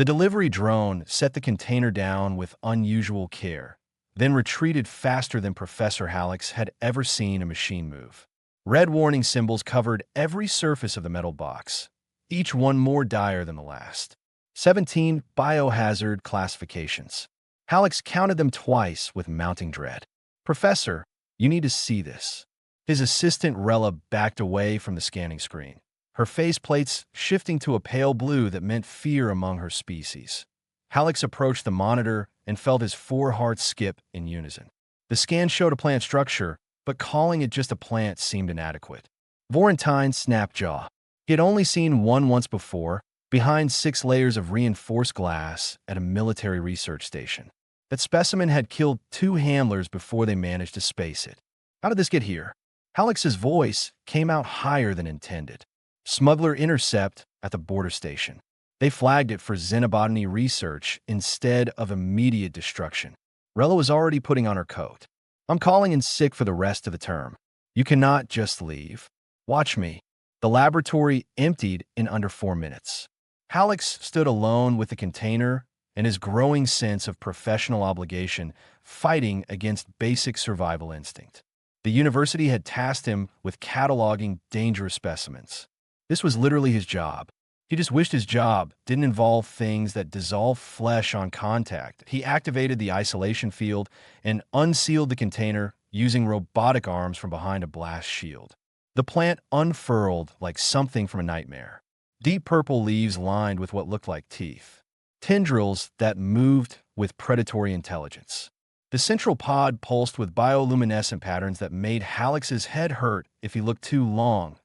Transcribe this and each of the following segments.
The delivery drone set the container down with unusual care, then retreated faster than Professor Hallex had ever seen a machine move. Red warning symbols covered every surface of the metal box, each one more dire than the last. 17 biohazard classifications. Hallex counted them twice with mounting dread. Professor, you need to see this. His assistant Rella backed away from the scanning screen, her faceplates shifting to a pale blue that meant fear among her species. Hallex approached the monitor and felt his 4 hearts skip in unison. The scan showed a plant structure, but calling it just a plant seemed inadequate. Vorentine snapped jaw. He had only seen one once before, behind 6 layers of reinforced glass at a military research station. That specimen had killed 2 handlers before they managed to space it. How did this get here? Hallex's voice came out higher than intended. Smuggler intercept at the border station. They flagged it for xenobotany research instead of immediate destruction. Rella was already putting on her coat. I'm calling in sick for the rest of the term. You cannot just leave. Watch me. The laboratory emptied in under 4 minutes. Hallex stood alone with the container and his growing sense of professional obligation fighting against basic survival instinct. The university had tasked him with cataloging dangerous specimens. This was literally his job. He just wished his job didn't involve things that dissolve flesh on contact. He activated the isolation field and unsealed the container using robotic arms from behind a blast shield. The plant unfurled like something from a nightmare. Deep purple leaves lined with what looked like teeth. Tendrils that moved with predatory intelligence. The central pod pulsed with bioluminescent patterns that made Hallex's head hurt if he looked too long.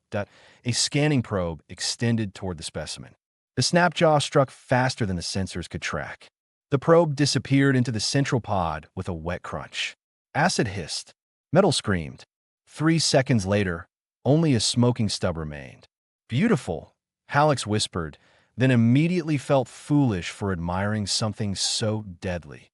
A scanning probe extended toward the specimen. The snapjaw struck faster than the sensors could track. The probe disappeared into the central pod with a wet crunch. Acid hissed. Metal screamed. 3 seconds later, only a smoking stub remained. Beautiful, Hallex whispered, then immediately felt foolish for admiring something so deadly.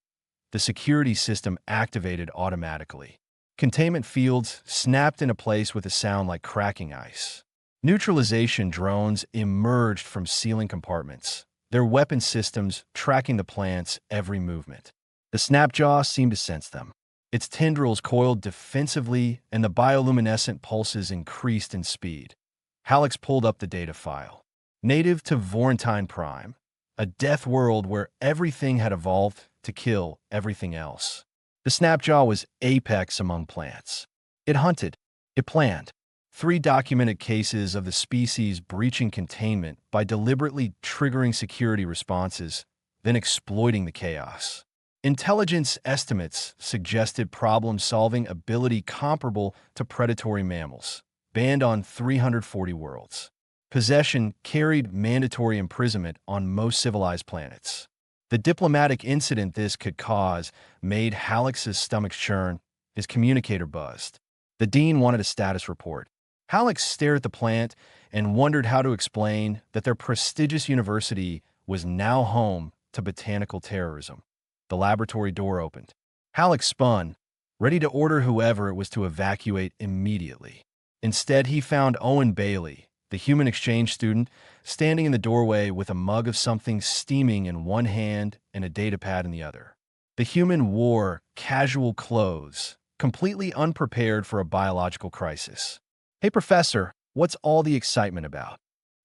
The security system activated automatically. Containment fields snapped into place with a sound like cracking ice. Neutralization drones emerged from ceiling compartments, their weapon systems tracking the plant's every movement. The snapjaw seemed to sense them. Its tendrils coiled defensively, and the bioluminescent pulses increased in speed. Hallex pulled up the data file. Native to Vorentine Prime, a death world where everything had evolved to kill everything else. The snapjaw was apex among plants. It hunted. It planned. 3 documented cases of the species breaching containment by deliberately triggering security responses, then exploiting the chaos. Intelligence estimates suggested problem-solving ability comparable to predatory mammals, banned on 340 worlds. Possession carried mandatory imprisonment on most civilized planets. The diplomatic incident this could cause made Hallex's stomach churn, his communicator buzzed. The dean wanted a status report. Hallex stared at the plant and wondered how to explain that their prestigious university was now home to botanical terrorism. The laboratory door opened. Hallex spun, ready to order whoever it was to evacuate immediately. Instead, he found Owen Bailey, the human exchange student, standing in the doorway with a mug of something steaming in one hand and a datapad in the other. The human wore casual clothes, completely unprepared for a biological crisis. Hey, Professor, what's all the excitement about?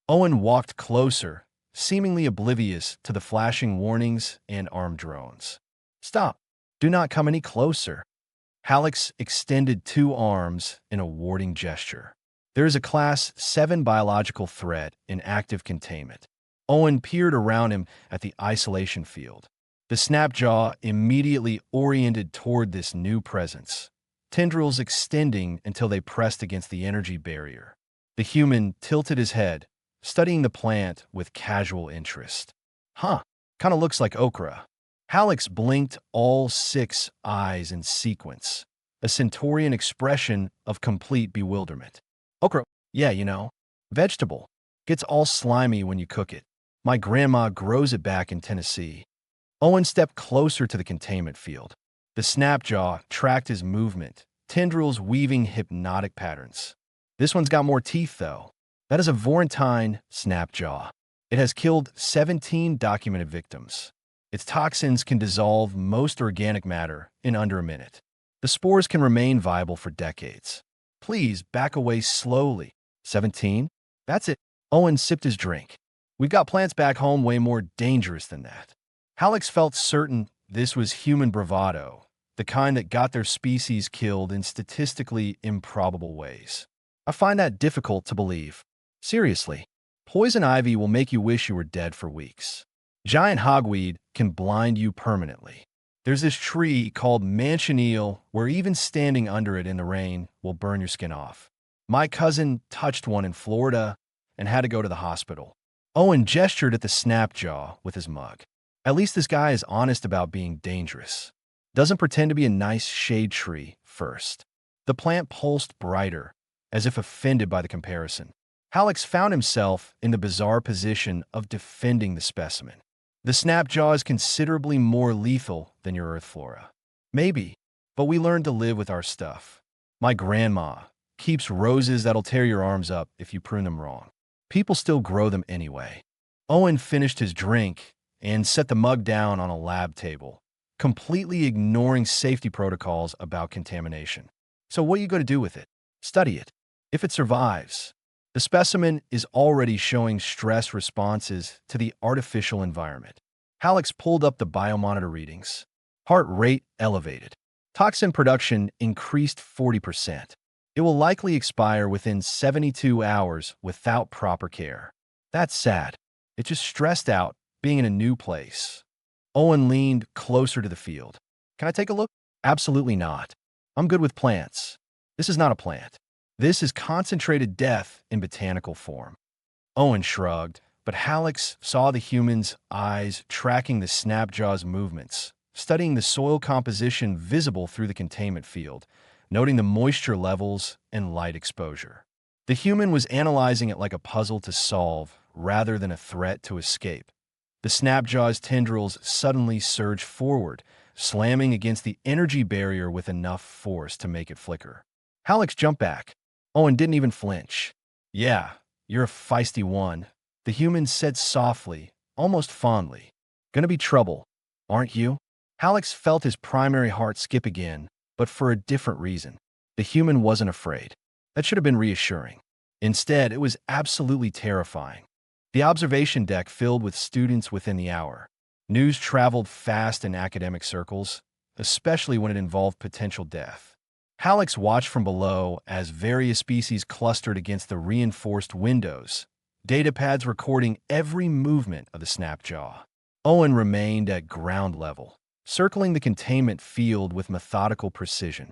Owen walked closer, seemingly oblivious to the flashing warnings and armed drones. Stop. Do not come any closer. Hallex extended 2 arms in a warding gesture. There is a Class 7 biological threat in active containment. Owen peered around him at the isolation field. The snapjaw immediately oriented toward this new presence, tendrils extending until they pressed against the energy barrier. The human tilted his head, studying the plant with casual interest. Huh, kinda looks like okra. Hallex blinked all 6 eyes in sequence, a Centaurian expression of complete bewilderment. Okra, yeah, vegetable. Gets all slimy when you cook it. My grandma grows it back in Tennessee. Owen stepped closer to the containment field. The snapjaw tracked his movement, tendrils weaving hypnotic patterns. This one's got more teeth, though. That is a Vorentine snapjaw. It has killed 17 documented victims. Its toxins can dissolve most organic matter in under a minute. The spores can remain viable for decades. Please back away slowly. 17? That's it. Owen sipped his drink. We've got plants back home way more dangerous than that. Hallex felt certain this was human bravado, the kind that got their species killed in statistically improbable ways. I find that difficult to believe. Seriously, poison ivy will make you wish you were dead for weeks. Giant hogweed can blind you permanently. There's this tree called manchineal where even standing under it in the rain will burn your skin off. My cousin touched one in Florida and had to go to the hospital. Owen gestured at the snapjaw with his mug. At least this guy is honest about being dangerous. Doesn't pretend to be a nice shade tree first. The plant pulsed brighter, as if offended by the comparison. Hallex found himself in the bizarre position of defending the specimen. The snapjaw is considerably more lethal than your earth flora. Maybe, but we learned to live with our stuff. My grandma keeps roses that'll tear your arms up if you prune them wrong. People still grow them anyway. Owen finished his drink and set the mug down on a lab table, completely ignoring safety protocols about contamination. So what are you going to do with it? Study it. If it survives, the specimen is already showing stress responses to the artificial environment. Hallex pulled up the biomonitor readings. Heart rate elevated. Toxin production increased 40%. It will likely expire within 72 hours without proper care. That's sad. It's just stressed out being in a new place. Owen leaned closer to the field. Can I take a look? Absolutely not. I'm good with plants. This is not a plant. This is concentrated death in botanical form. Owen shrugged, but Hallex saw the human's eyes tracking the snapjaw's movements, studying the soil composition visible through the containment field, noting the moisture levels and light exposure. The human was analyzing it like a puzzle to solve rather than a threat to escape. The snapjaw's tendrils suddenly surged forward, slamming against the energy barrier with enough force to make it flicker. Hallex jumped back. Owen didn't even flinch. Yeah, you're a feisty one, the human said softly, almost fondly. Gonna be trouble, aren't you? Hallex felt his primary heart skip again, but for a different reason. The human wasn't afraid. That should have been reassuring. Instead, it was absolutely terrifying. The observation deck filled with students within the hour. News traveled fast in academic circles, especially when it involved potential death. Hallex watched from below as various species clustered against the reinforced windows, datapads recording every movement of the snapjaw. Owen remained at ground level, circling the containment field with methodical precision.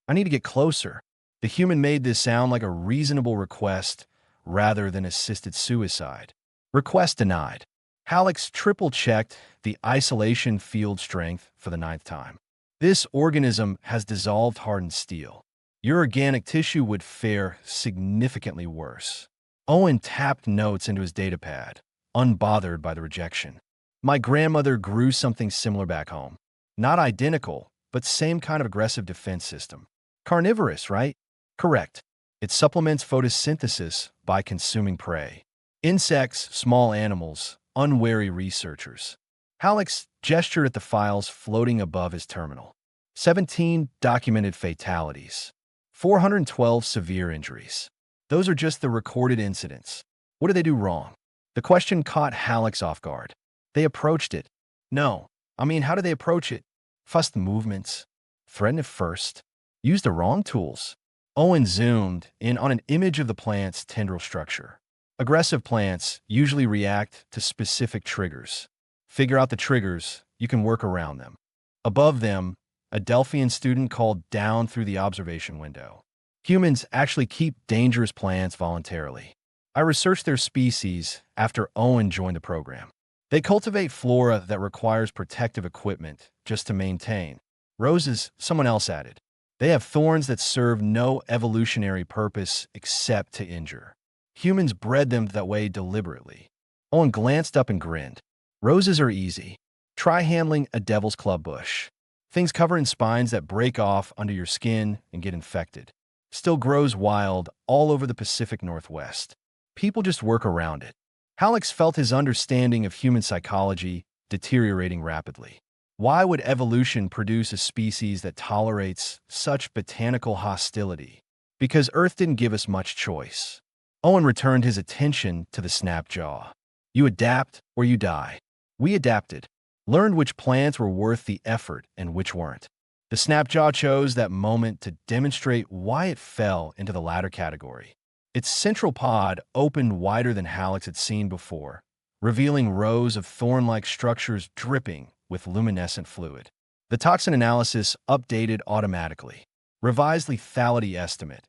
I need to get closer. The human made this sound like a reasonable request rather than assisted suicide. Request denied. Hallex triple-checked the isolation field strength for the 9th time. This organism has dissolved hardened steel. Your organic tissue would fare significantly worse. Owen tapped notes into his datapad, unbothered by the rejection. My grandmother grew something similar back home. Not identical, but same kind of aggressive defense system. Carnivorous, right? Correct. It supplements photosynthesis by consuming prey. Insects, small animals, unwary researchers. Hallex gestured at the files floating above his terminal. 17 documented fatalities. 412 severe injuries. Those are just the recorded incidents. What did they do wrong? The question caught Hallex off guard. They approached it. No. How did they approach it? Fussed movements. Threatened it first. Used the wrong tools. Owen zoomed in on an image of the plant's tendril structure. Aggressive plants usually react to specific triggers. Figure out the triggers, you can work around them. Above them, a Delphian student called down through the observation window. Humans actually keep dangerous plants voluntarily. I researched their species after Owen joined the program. They cultivate flora that requires protective equipment just to maintain. Roses, someone else added. They have thorns that serve no evolutionary purpose except to injure. Humans bred them that way deliberately. Owen glanced up and grinned. Roses are easy. Try handling a devil's club bush. Things covered in spines that break off under your skin and get infected. Still grows wild all over the Pacific Northwest. People just work around it. Hallex felt his understanding of human psychology deteriorating rapidly. Why would evolution produce a species that tolerates such botanical hostility? Because Earth didn't give us much choice. Owen returned his attention to the snap jaw. You adapt or you die. We adapted, learned which plants were worth the effort and which weren't. The snapjaw chose that moment to demonstrate why it fell into the latter category. Its central pod opened wider than Hallex had seen before, revealing rows of thorn-like structures dripping with luminescent fluid. The toxin analysis updated automatically. Revised lethality estimate: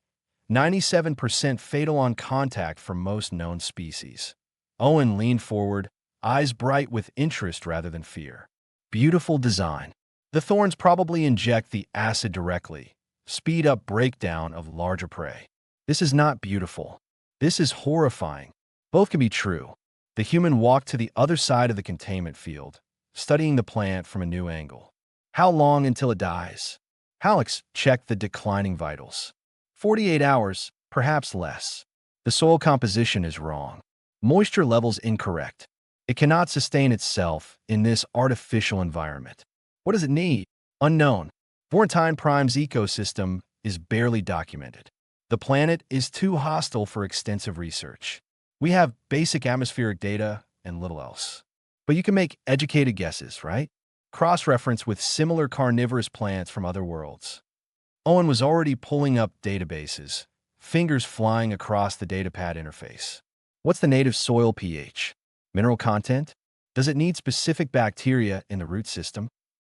97% fatal on contact for most known species. Owen leaned forward, eyes bright with interest rather than fear. Beautiful design. The thorns probably inject the acid directly, speed up breakdown of larger prey. This is not beautiful. This is horrifying. Both can be true. The human walked to the other side of the containment field, studying the plant from a new angle. How long until it dies? Hallex checked the declining vitals. 48 hours, perhaps less. The soil composition is wrong. Moisture levels incorrect. It cannot sustain itself in this artificial environment. What does it need? Unknown. Vorentine Prime's ecosystem is barely documented. The planet is too hostile for extensive research. We have basic atmospheric data and little else. But you can make educated guesses, right? Cross-reference with similar carnivorous plants from other worlds. Owen was already pulling up databases, fingers flying across the datapad interface. What's the native soil pH? Mineral content? Does it need specific bacteria in the root system?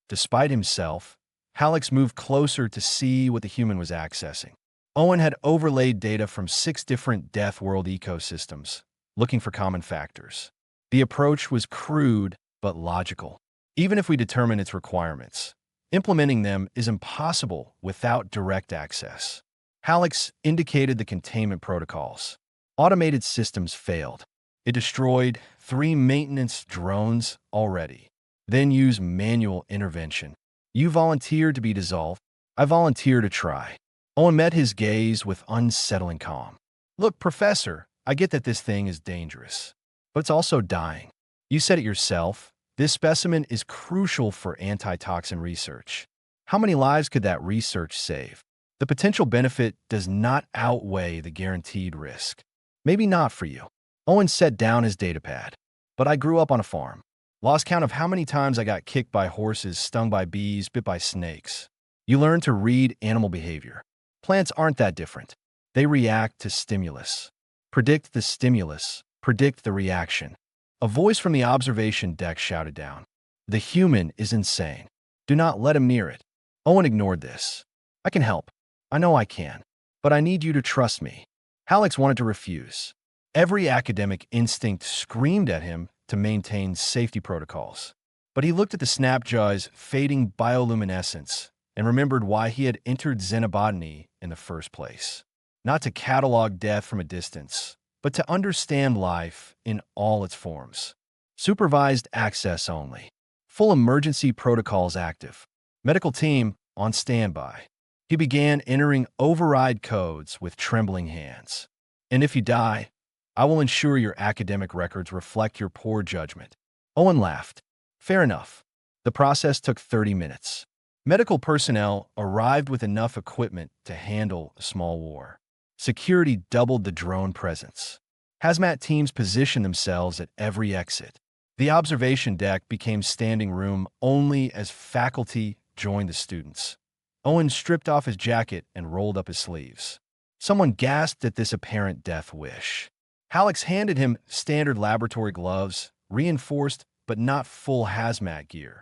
Despite himself, Hallex moved closer to see what the human was accessing. Owen had overlaid data from 6 different Death World ecosystems, looking for common factors. The approach was crude but logical. Even if we determine its requirements, implementing them is impossible without direct access. Hallex indicated the containment protocols. Automated systems failed. It destroyed 3 maintenance drones already. Then use manual intervention. You volunteered to be dissolved. I volunteer to try. Owen met his gaze with unsettling calm. Look, Professor, I get that this thing is dangerous, but it's also dying. You said it yourself. This specimen is crucial for antitoxin research. How many lives could that research save? The potential benefit does not outweigh the guaranteed risk. Maybe not for you. Owen set down his datapad. But I grew up on a farm. Lost count of how many times I got kicked by horses, stung by bees, bit by snakes. You learn to read animal behavior. Plants aren't that different. They react to stimulus. Predict the stimulus. Predict the reaction. A voice from the observation deck shouted down. The human is insane. Do not let him near it. Owen ignored this. I can help. I know I can. But I need you to trust me. Hallex wanted to refuse. Every academic instinct screamed at him to maintain safety protocols. But he looked at the snapjaw's fading bioluminescence and remembered why he had entered xenobotany in the first place. Not to catalog death from a distance, but to understand life in all its forms. Supervised access only. Full emergency protocols active. Medical team on standby. He began entering override codes with trembling hands. And if you die, I will ensure your academic records reflect your poor judgment. Owen laughed. Fair enough. The process took 30 minutes. Medical personnel arrived with enough equipment to handle a small war. Security doubled the drone presence. Hazmat teams positioned themselves at every exit. The observation deck became standing room only as faculty joined the students. Owen stripped off his jacket and rolled up his sleeves. Someone gasped at this apparent death wish. Hallex handed him standard laboratory gloves, reinforced but not full hazmat gear.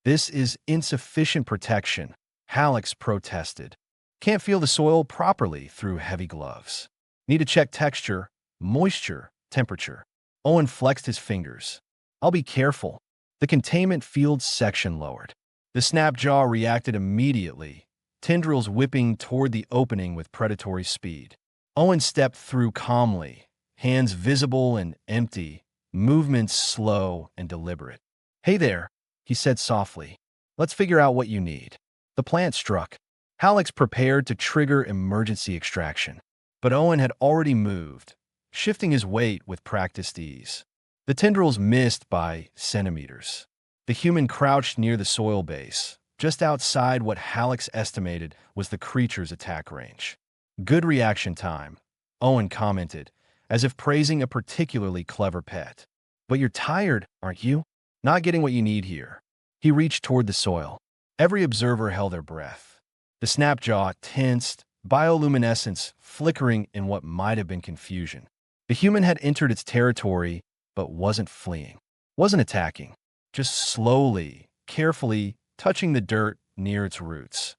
This is insufficient protection, Hallex protested. Can't feel the soil properly through heavy gloves. Need to check texture, moisture, temperature. Owen flexed his fingers. I'll be careful. The containment field section lowered. The snapjaw reacted immediately, tendrils whipping toward the opening with predatory speed. Owen stepped through calmly, hands visible and empty, movements slow and deliberate. Hey there, he said softly. Let's figure out what you need. The plant struck. Hallex prepared to trigger emergency extraction. But Owen had already moved, shifting his weight with practiced ease. The tendrils missed by centimeters. The human crouched near the soil base, just outside what Hallex estimated was the creature's attack range. Good reaction time, Owen commented, as if praising a particularly clever pet. But you're tired, aren't you? Not getting what you need here. He reached toward the soil. Every observer held their breath. The snapjaw tensed, bioluminescence flickering in what might have been confusion. The human had entered its territory, but wasn't fleeing, wasn't attacking, just slowly, carefully touching the dirt near its roots.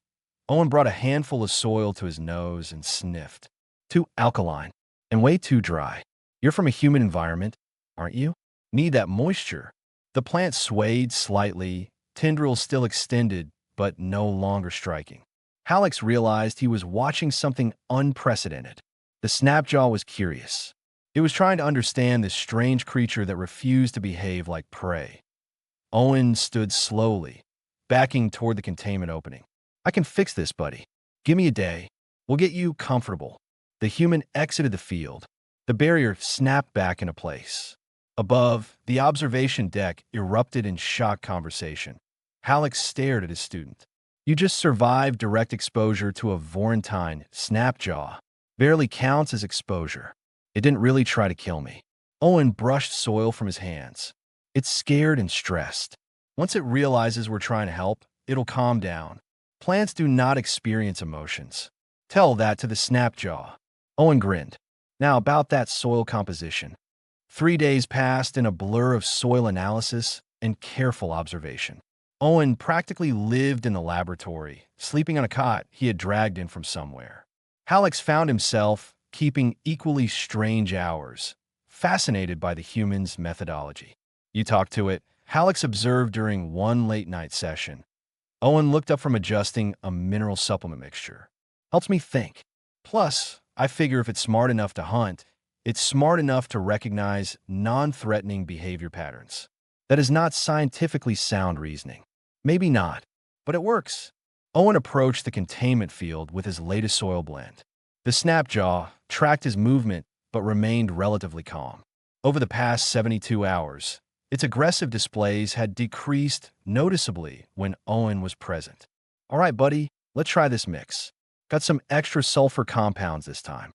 Owen brought a handful of soil to his nose and sniffed. Too alkaline and way too dry. You're from a humid environment, aren't you? Need that moisture. The plant swayed slightly, tendrils still extended, but no longer striking. Hallex realized he was watching something unprecedented. The snapjaw was curious. It was trying to understand this strange creature that refused to behave like prey. Owen stood slowly, backing toward the containment opening. I can fix this, buddy. Give me a day. We'll get you comfortable. The human exited the field. The barrier snapped back into place. Above, the observation deck erupted in shocked conversation. Hallex stared at his student. You just survived direct exposure to a Vorentine snapjaw. Barely counts as exposure. It didn't really try to kill me. Owen brushed soil from his hands. It's scared and stressed. Once it realizes we're trying to help, it'll calm down. Plants do not experience emotions. Tell that to the snapjaw. Owen grinned. Now about that soil composition. 3 days passed in a blur of soil analysis and careful observation. Owen practically lived in the laboratory, sleeping on a cot he had dragged in from somewhere. Hallex found himself keeping equally strange hours, fascinated by the human's methodology. You talk to it, Hallex observed during one late-night session. Owen looked up from adjusting a mineral supplement mixture. Helps me think. Plus, I figure if it's smart enough to hunt, it's smart enough to recognize non-threatening behavior patterns. That is not scientifically sound reasoning. Maybe not, but it works. Owen approached the containment field with his latest soil blend. The snapjaw tracked his movement but remained relatively calm. Over the past 72 hours, its aggressive displays had decreased noticeably when Owen was present. All right, buddy, let's try this mix. Got some extra sulfur compounds this time.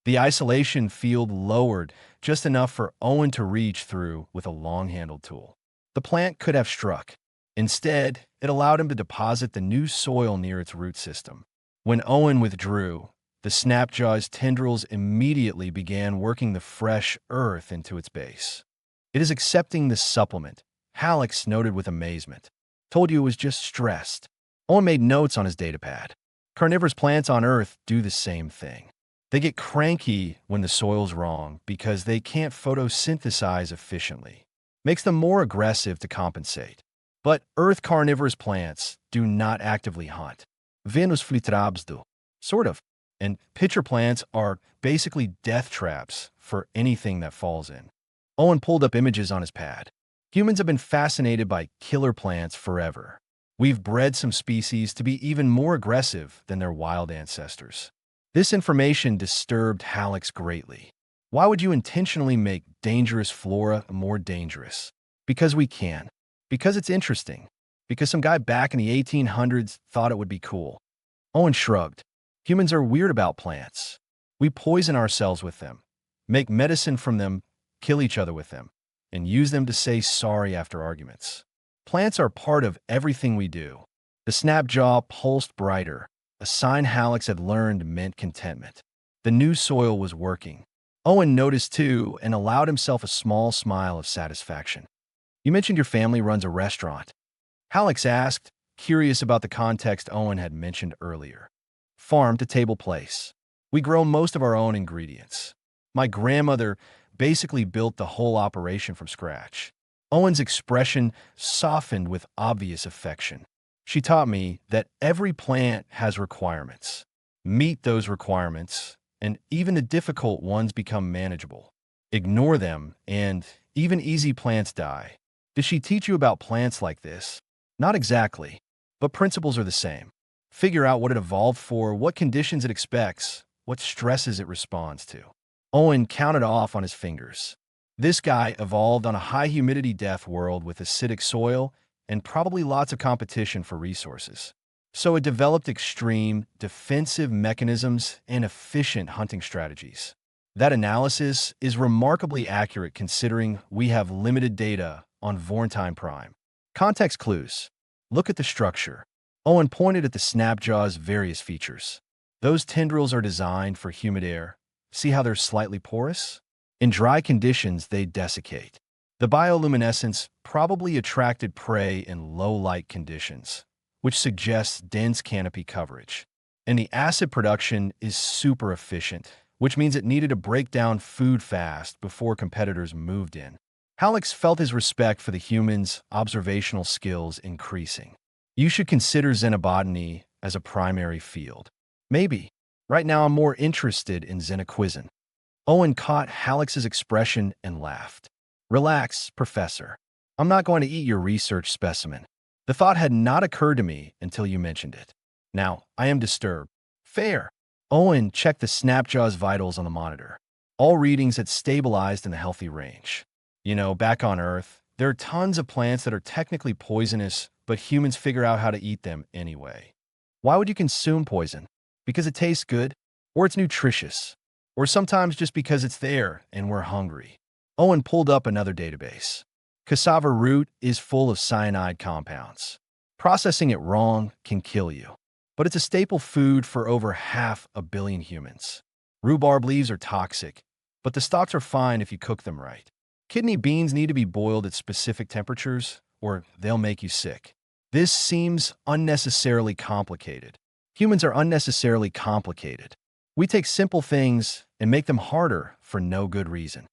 The isolation field lowered just enough for Owen to reach through with a long-handled tool. The plant could have struck. Instead, it allowed him to deposit the new soil near its root system. When Owen withdrew, the snapjaw's tendrils immediately began working the fresh earth into its base. It is accepting this supplement, Hallex noted with amazement. Told you it was just stressed. Owen made notes on his datapad. Carnivorous plants on Earth do the same thing. They get cranky when the soil's wrong because they can't photosynthesize efficiently. Makes them more aggressive to compensate. But Earth carnivorous plants do not actively hunt. Venus flytrabs do. Sort of. And pitcher plants are basically death traps for anything that falls in. Owen pulled up images on his pad. Humans have been fascinated by killer plants forever. We've bred some species to be even more aggressive than their wild ancestors. This information disturbed Hallex greatly. Why would you intentionally make dangerous flora more dangerous? Because we can. Because it's interesting. Because some guy back in the 1800s thought it would be cool. Owen shrugged. Humans are weird about plants. We poison ourselves with them, make medicine from them, kill each other with them, and use them to say sorry after arguments. Plants are part of everything we do. The snapjaw pulsed brighter, a sign Hallex had learned meant contentment. The new soil was working. Owen noticed too and allowed himself a small smile of satisfaction. You mentioned your family runs a restaurant. Hallex asked, curious about the context Owen had mentioned earlier. Farm-to-table place. We grow most of our own ingredients. My grandmother basically built the whole operation from scratch. Owen's expression softened with obvious affection. She taught me that every plant has requirements. Meet those requirements, and even the difficult ones become manageable. Ignore them, and even easy plants die. Did she teach you about plants like this? Not exactly, but principles are the same. Figure out what it evolved for, what conditions it expects, what stresses it responds to. Owen counted off on his fingers. This guy evolved on a high-humidity death world with acidic soil and probably lots of competition for resources. So it developed extreme defensive mechanisms and efficient hunting strategies. That analysis is remarkably accurate considering we have limited data on Vorntime Prime. Context clues. Look at the structure. Owen pointed at the Snapjaw's various features. Those tendrils are designed for humid air. See how they're slightly porous? In dry conditions, they desiccate. The bioluminescence probably attracted prey in low-light conditions, which suggests dense canopy coverage. And the acid production is super efficient, which means it needed to break down food fast before competitors moved in. Hallex felt his respect for the humans' observational skills increasing. You should consider xenobotany as a primary field. Maybe. Right now I'm more interested in xenoquizin. Owen caught Hallex's expression and laughed. Relax, Professor. I'm not going to eat your research specimen. The thought had not occurred to me until you mentioned it. Now, I am disturbed. Fair. Owen checked the Snapjaw's vitals on the monitor. All readings had stabilized in the healthy range. You know, back on Earth, there are tons of plants that are technically poisonous, but humans figure out how to eat them anyway. Why would you consume poison? Because it tastes good? Or it's nutritious? Or sometimes just because it's there and we're hungry? Owen pulled up another database. Cassava root is full of cyanide compounds. Processing it wrong can kill you. But it's a staple food for over 500 million humans. Rhubarb leaves are toxic, but the stalks are fine if you cook them right. Kidney beans need to be boiled at specific temperatures, or they'll make you sick. This seems unnecessarily complicated. Humans are unnecessarily complicated. We take simple things and make them harder for no good reason.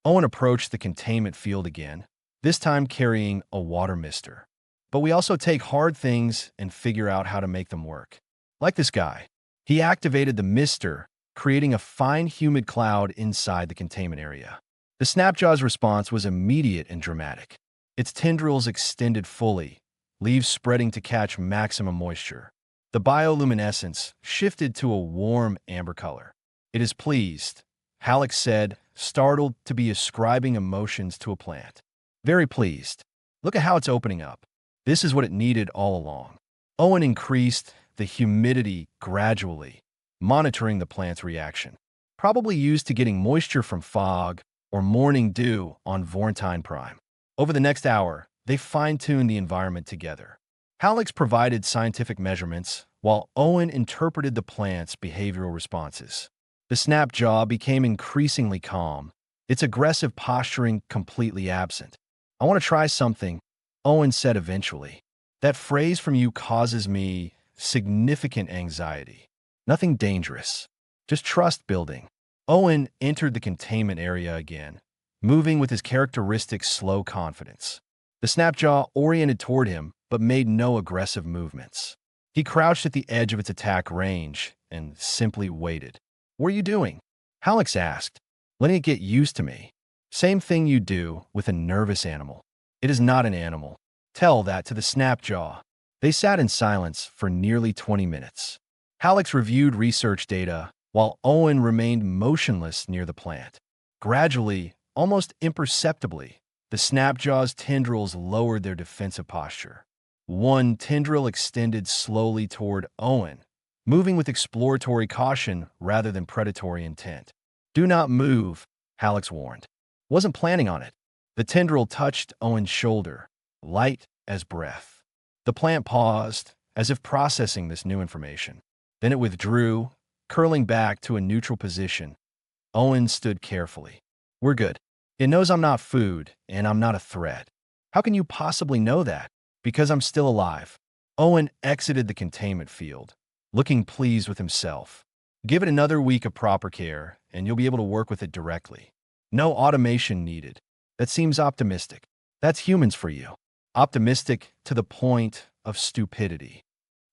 Owen approached the containment field again, this time carrying a water mister. But we also take hard things and figure out how to make them work. Like this guy. He activated the mister, creating a fine humid cloud inside the containment area. The Snapjaw's response was immediate and dramatic. Its tendrils extended fully, leaves spreading to catch maximum moisture. The bioluminescence shifted to a warm amber color. It is pleased, Hallex said, startled to be ascribing emotions to a plant. Very pleased. Look at how it's opening up. This is what it needed all along. Owen increased the humidity gradually, monitoring the plant's reaction. Probably used to getting moisture from fog or morning dew on Vorntime Prime. Over the next hour, they fine-tuned the environment together. Hallex provided scientific measurements, while Owen interpreted the plant's behavioral responses. The Snapjaw became increasingly calm, its aggressive posturing completely absent. I want to try something, Owen said eventually. That phrase from you causes me significant anxiety. Nothing dangerous. Just trust building. Owen entered the containment area again, moving with his characteristic slow confidence. The Snapjaw oriented toward him, but made no aggressive movements. He crouched at the edge of its attack range and simply waited. What are you doing? Hallex asked, letting it get used to me. Same thing you do with a nervous animal. It is not an animal. Tell that to the Snapjaw. They sat in silence for nearly 20 minutes. Hallex reviewed research data, while Owen remained motionless near the plant. Gradually, almost imperceptibly, the Snapjaw's tendrils lowered their defensive posture. One tendril extended slowly toward Owen, moving with exploratory caution rather than predatory intent. Do not move, Hallex warned. Wasn't planning on it. The tendril touched Owen's shoulder, light as breath. The plant paused, as if processing this new information. Then it withdrew, curling back to a neutral position. Owen stood carefully. We're good. It knows I'm not food, and I'm not a threat. How can you possibly know that? Because I'm still alive. Owen exited the containment field, looking pleased with himself. Give it another week of proper care, and you'll be able to work with it directly. No automation needed. That seems optimistic. That's humans for you. Optimistic to the point of stupidity.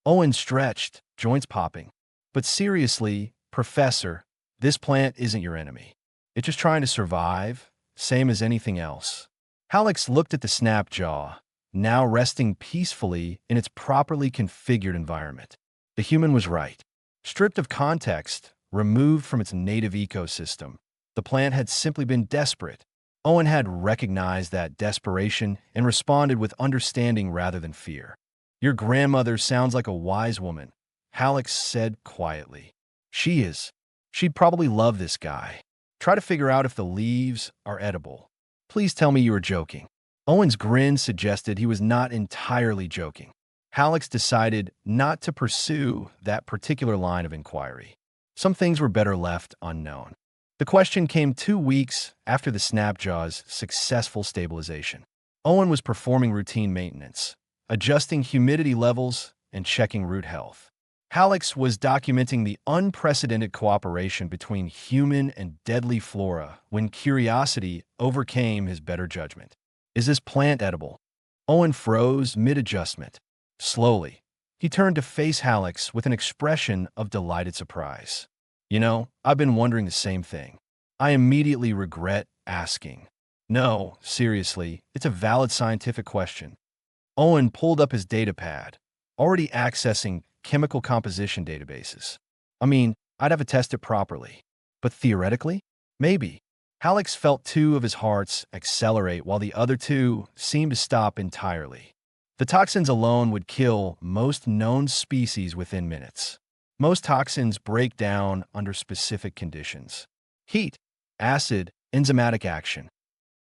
Owen stretched, joints popping. But seriously, Professor, this plant isn't your enemy. It's just trying to survive, same as anything else. Hallex looked at the Snapjaw, now resting peacefully in its properly configured environment. The human was right. Stripped of context, removed from its native ecosystem, the plant had simply been desperate, Owen had recognized that desperation and responded with understanding rather than fear. Your grandmother sounds like a wise woman, Halleck said quietly. She is. She'd probably love this guy. Try to figure out if the leaves are edible. Please tell me you were joking. Owen's grin suggested he was not entirely joking. Halleck decided not to pursue that particular line of inquiry. Some things were better left unknown. The question came 2 weeks after the Snapjaw's successful stabilization. Owen was performing routine maintenance, adjusting humidity levels and checking root health. Halleck was documenting the unprecedented cooperation between human and deadly flora when curiosity overcame his better judgment. Is this plant edible? Owen froze mid-adjustment. Slowly, he turned to face Halleck with an expression of delighted surprise. You know, I've been wondering the same thing. I immediately regret asking. No, seriously, it's a valid scientific question. Owen pulled up his datapad, already accessing chemical composition databases. I mean, I'd have to test it properly. But theoretically? Maybe. Halleck felt two of his hearts accelerate while the other two seemed to stop entirely. The toxins alone would kill most known species within minutes. Most toxins break down under specific conditions. Heat, acid, enzymatic action.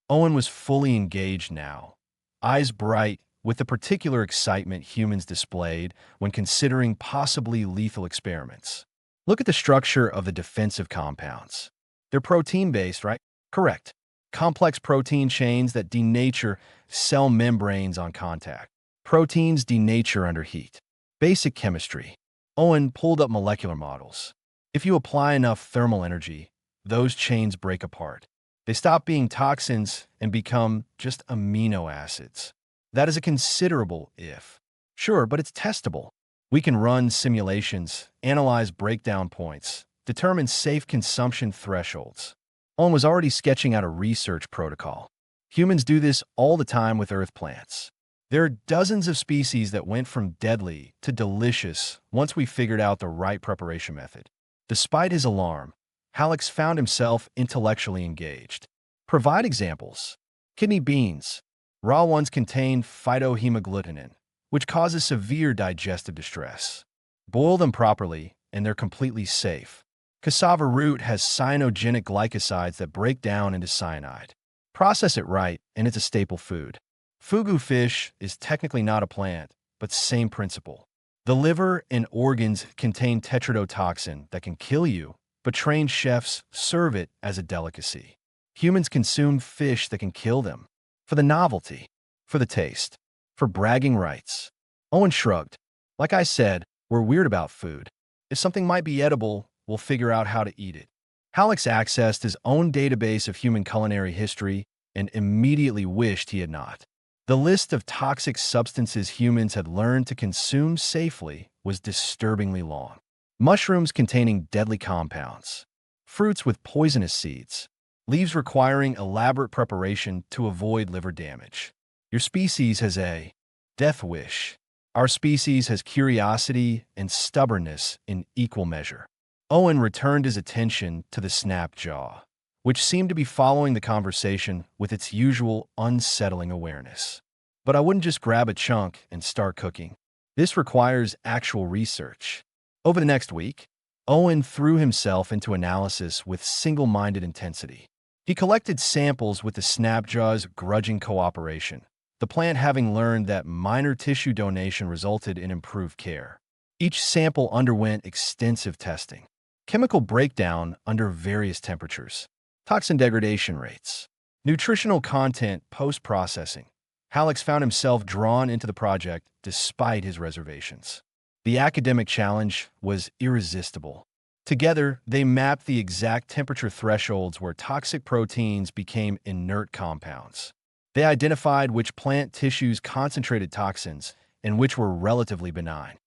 Owen was fully engaged now, eyes bright with the particular excitement humans displayed when considering possibly lethal experiments. Look at the structure of the defensive compounds. They're protein-based, right? Correct. Complex protein chains that denature cell membranes on contact. Proteins denature under heat. Basic chemistry. Owen pulled up molecular models. If you apply enough thermal energy, those chains break apart. They stop being toxins and become just amino acids. That is a considerable if. Sure, but it's testable. We can run simulations, analyze breakdown points, determine safe consumption thresholds. Owen was already sketching out a research protocol. Humans do this all the time with earth plants. There are dozens of species that went from deadly to delicious once we figured out the right preparation method. Despite his alarm, Halleck found himself intellectually engaged. Provide examples. Kidney beans. Raw ones contain phytohemagglutinin, which causes severe digestive distress. Boil them properly, and they're completely safe. Cassava root has cyanogenic glycosides that break down into cyanide. Process it right, and it's a staple food. Fugu fish is technically not a plant, but same principle. The liver and organs contain tetrodotoxin that can kill you, but trained chefs serve it as a delicacy. Humans consume fish that can kill them. For the novelty, for the taste, for bragging rights. Owen shrugged. Like I said, we're weird about food. If something might be edible, we'll figure out how to eat it. Halleck accessed his own database of human culinary history and immediately wished he had not. The list of toxic substances humans had learned to consume safely was disturbingly long. Mushrooms containing deadly compounds, fruits with poisonous seeds, leaves requiring elaborate preparation to avoid liver damage. Your species has a death wish. Our species has curiosity and stubbornness in equal measure. Owen returned his attention to the Snapjaw, which seemed to be following the conversation with its usual unsettling awareness. But I wouldn't just grab a chunk and start cooking. This requires actual research. Over the next week, Owen threw himself into analysis with single-minded intensity. He collected samples with the Snapjaw's grudging cooperation, the plant having learned that minor tissue donation resulted in improved care. Each sample underwent extensive testing. Chemical breakdown under various temperatures, toxin degradation rates, nutritional content post-processing. Halleck found himself drawn into the project despite his reservations. The academic challenge was irresistible. Together, they mapped the exact temperature thresholds where toxic proteins became inert compounds. They identified which plant tissues concentrated toxins and which were relatively benign.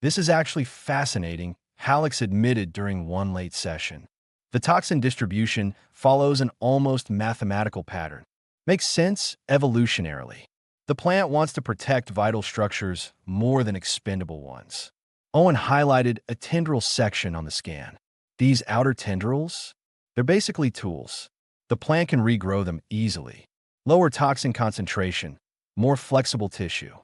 This is actually fascinating, Halleck admitted during one late session. The toxin distribution follows an almost mathematical pattern. Makes sense evolutionarily. The plant wants to protect vital structures more than expendable ones. Owen highlighted a tendril section on the scan. These outer tendrils? They're basically tools. The plant can regrow them easily. Lower toxin concentration, more flexible tissue.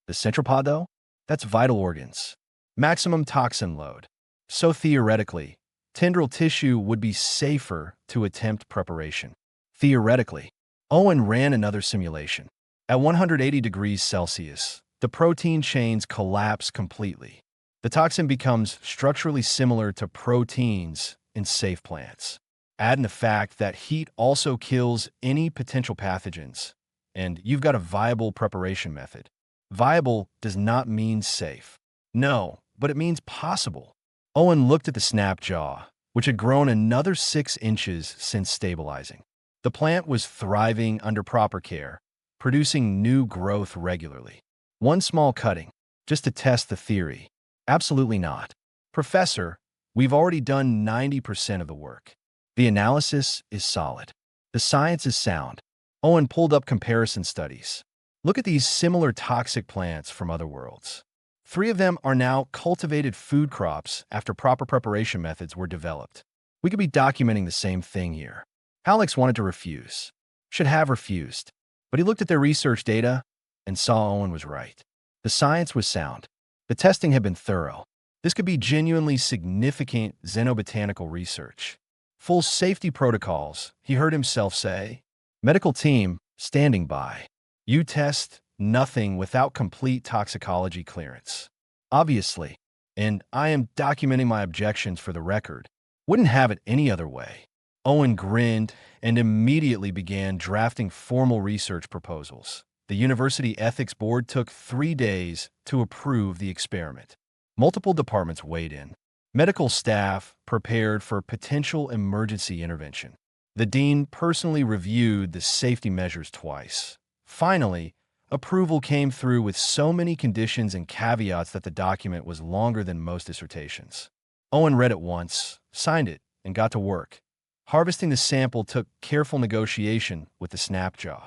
The central pod, though? That's vital organs. Maximum toxin load. So theoretically, tendril tissue would be safer to attempt preparation. Theoretically, Owen ran another simulation. At 180 degrees Celsius, the protein chains collapse completely. The toxin becomes structurally similar to proteins in safe plants. Add in the fact that heat also kills any potential pathogens, and you've got a viable preparation method. Viable does not mean safe. No, but it means possible. Owen looked at the snap jaw, which had grown another 6 inches since stabilizing. The plant was thriving under proper care, producing new growth regularly. One small cutting, just to test the theory. Absolutely not. Professor, we've already done 90% of the work. The analysis is solid. The science is sound. Owen pulled up comparison studies. Look at these similar toxic plants from other worlds. 3 of them are now cultivated food crops after proper preparation methods were developed. We could be documenting the same thing here. Alex wanted to refuse. Should have refused. But he looked at their research data and saw Owen was right. The science was sound. The testing had been thorough. This could be genuinely significant xenobotanical research. Full safety protocols, he heard himself say. Medical team, standing by. You test nothing without complete toxicology clearance. Obviously, and I am documenting my objections for the record, wouldn't have it any other way. Owen grinned and immediately began drafting formal research proposals. The University Ethics Board took 3 days to approve the experiment. Multiple departments weighed in. Medical staff prepared for potential emergency intervention. The dean personally reviewed the safety measures twice. Finally, approval came through with so many conditions and caveats that the document was longer than most dissertations. Owen read it once, signed it, and got to work. Harvesting the sample took careful negotiation with the snapjaw.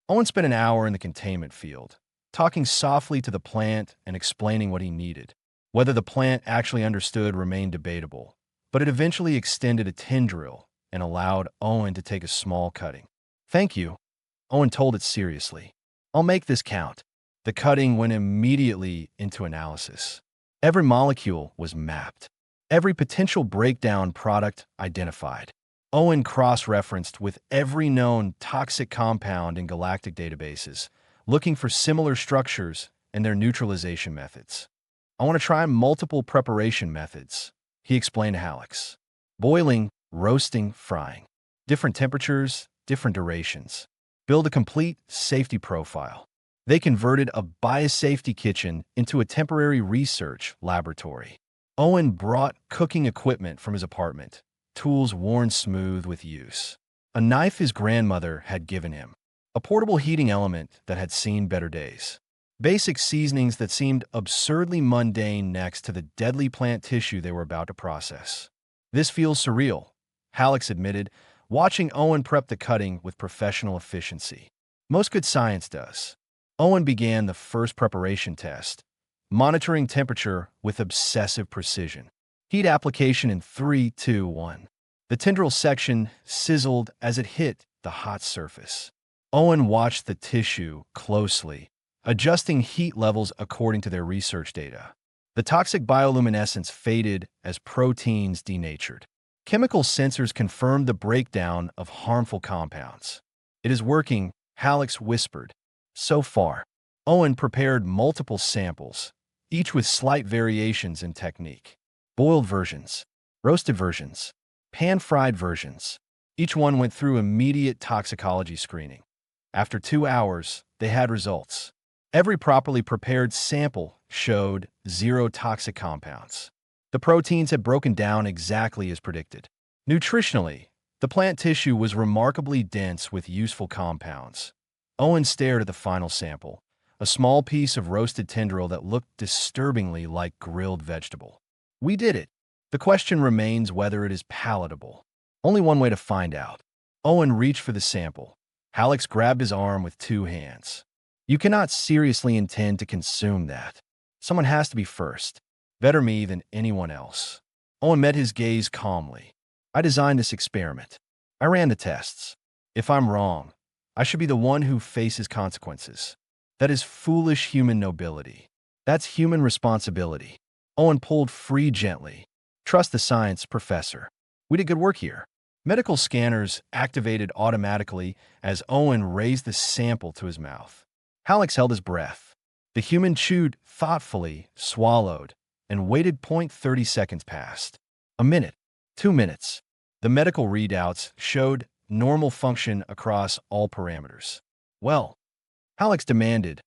Owen spent an hour in the containment field, talking softly to the plant and explaining what he needed. Whether the plant actually understood remained debatable, but it eventually extended a tendril and allowed Owen to take a small cutting. Thank you. Owen told it seriously. I'll make this count. The cutting went immediately into analysis. Every molecule was mapped. Every potential breakdown product identified. Owen cross-referenced with every known toxic compound in galactic databases, looking for similar structures and their neutralization methods. I want to try multiple preparation methods, he explained to Alex. Boiling, roasting, frying. Different temperatures, different durations. Build a complete safety profile. They converted a biosafety kitchen into a temporary research laboratory. Owen brought cooking equipment from his apartment, tools worn smooth with use. A knife his grandmother had given him. A portable heating element that had seen better days. Basic seasonings that seemed absurdly mundane next to the deadly plant tissue they were about to process. This feels surreal, Alex admitted, watching Owen prep the cutting with professional efficiency. Most good science does. Owen began the first preparation test, monitoring temperature with obsessive precision. Heat application in 3, 2, 1. The tendril section sizzled as it hit the hot surface. Owen watched the tissue closely, adjusting heat levels according to their research data. The toxic bioluminescence faded as proteins denatured. Chemical sensors confirmed the breakdown of harmful compounds. It is working, Alex whispered. So far, Owen prepared multiple samples, each with slight variations in technique. Boiled versions, roasted versions, pan-fried versions. Each one went through immediate toxicology screening. After 2 hours, they had results. Every properly prepared sample showed 0 toxic compounds. The proteins had broken down exactly as predicted. Nutritionally, the plant tissue was remarkably dense with useful compounds. Owen stared at the final sample, a small piece of roasted tendril that looked disturbingly like grilled vegetable. We did it. The question remains whether it is palatable. Only one way to find out. Owen reached for the sample. Alex grabbed his arm with 2 hands. You cannot seriously intend to consume that. Someone has to be first. Better me than anyone else. Owen met his gaze calmly. I designed this experiment. I ran the tests. If I'm wrong, I should be the one who faces consequences. That is foolish human nobility. That's human responsibility. Owen pulled free gently. Trust the science, Professor. We did good work here. Medical scanners activated automatically as Owen raised the sample to his mouth. Hallex held his breath. The human chewed thoughtfully, swallowed, and waited. 30 seconds passed. A minute. 2 minutes. The medical readouts showed normal function across all parameters. Well, Hallex demanded.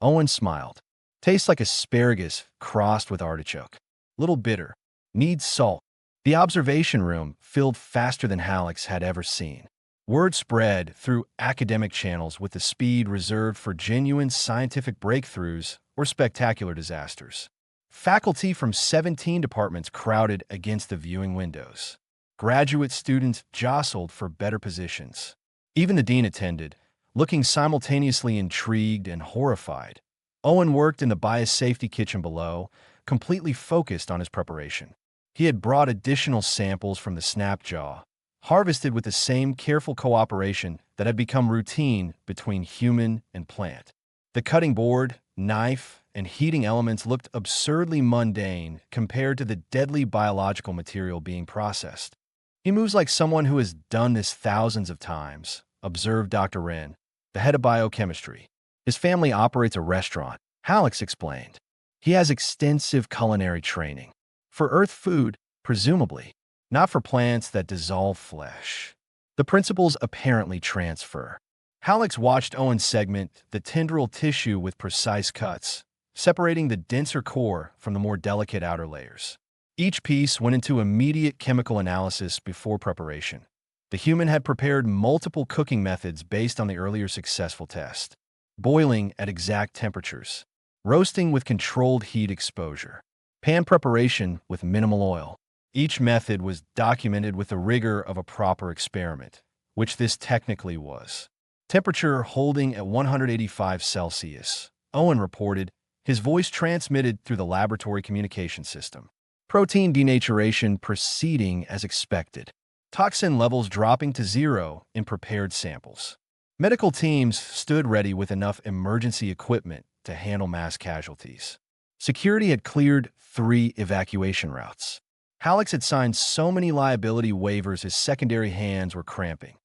Owen smiled. Tastes like asparagus crossed with artichoke. Little bitter. Needs salt. The observation room filled faster than Hallex had ever seen. Word spread through academic channels with the speed reserved for genuine scientific breakthroughs or spectacular disasters. Faculty from 17 departments crowded against the viewing windows. Graduate students jostled for better positions. Even the dean attended, looking simultaneously intrigued and horrified. Owen worked in the biosafety kitchen below, completely focused on his preparation. He had brought additional samples from the snapjaw, harvested with the same careful cooperation that had become routine between human and plant. The cutting board, knife, and heating elements looked absurdly mundane compared to the deadly biological material being processed. He moves like someone who has done this thousands of times, observed Dr. Wren, the head of biochemistry. His family operates a restaurant, Hallex explained. He has extensive culinary training. For Earth food, presumably, not for plants that dissolve flesh. The principles apparently transfer. Hallex watched Owen segment the tendril tissue with precise cuts, separating the denser core from the more delicate outer layers. Each piece went into immediate chemical analysis before preparation. The human had prepared multiple cooking methods based on the earlier successful test. Boiling at exact temperatures, roasting with controlled heat exposure, pan preparation with minimal oil. Each method was documented with the rigor of a proper experiment, which this technically was. Temperature holding at 185 Celsius, Owen reported, his voice transmitted through the laboratory communication system. Protein denaturation proceeding as expected. Toxin levels dropping to 0 in prepared samples. Medical teams stood ready with enough emergency equipment to handle mass casualties. Security had cleared 3 evacuation routes. Hallex had signed so many liability waivers his secondary hands were cramping.